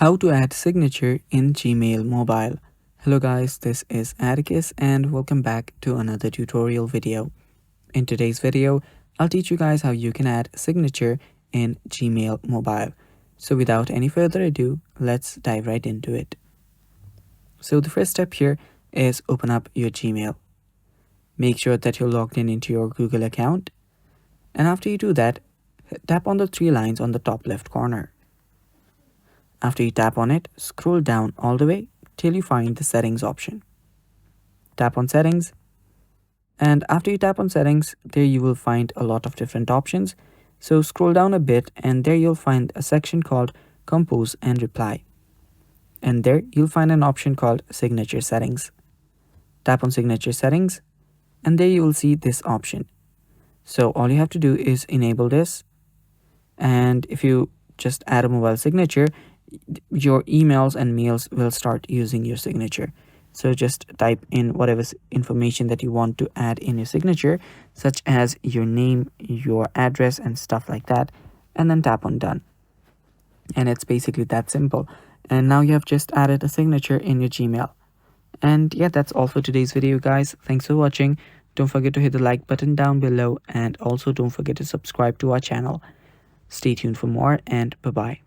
How to add signature in Gmail mobile. Hello guys, this is Atticus and welcome back to another tutorial video. In today's video, I'll teach you guys how you can add signature in Gmail mobile. So without any further ado, let's dive right into it. So the first step here is open up your Gmail. Make sure that you're logged in into your Google account. And after you do that, tap on the three lines on the top left corner. After you tap on it, scroll down all the way till you find the settings option. Tap on settings, and after you tap on settings, there you will find a lot of different options. So scroll down a bit and there you'll find a section called compose and reply. And there you'll find an option called signature settings. Tap on signature settings and there you will see this option. So all you have to do is enable this, and if you just add a mobile signature, your emails and mails will start using your signature. So just type in whatever information that you want to add in your signature, such as your name, your address, and stuff like that, and then tap on done. And it's basically that simple. And now you have just added a signature in your Gmail. And yeah, that's all for today's video, guys. Thanks for watching. Don't forget to hit the like button down below, and also don't forget to subscribe to our channel. Stay tuned for more, and bye bye.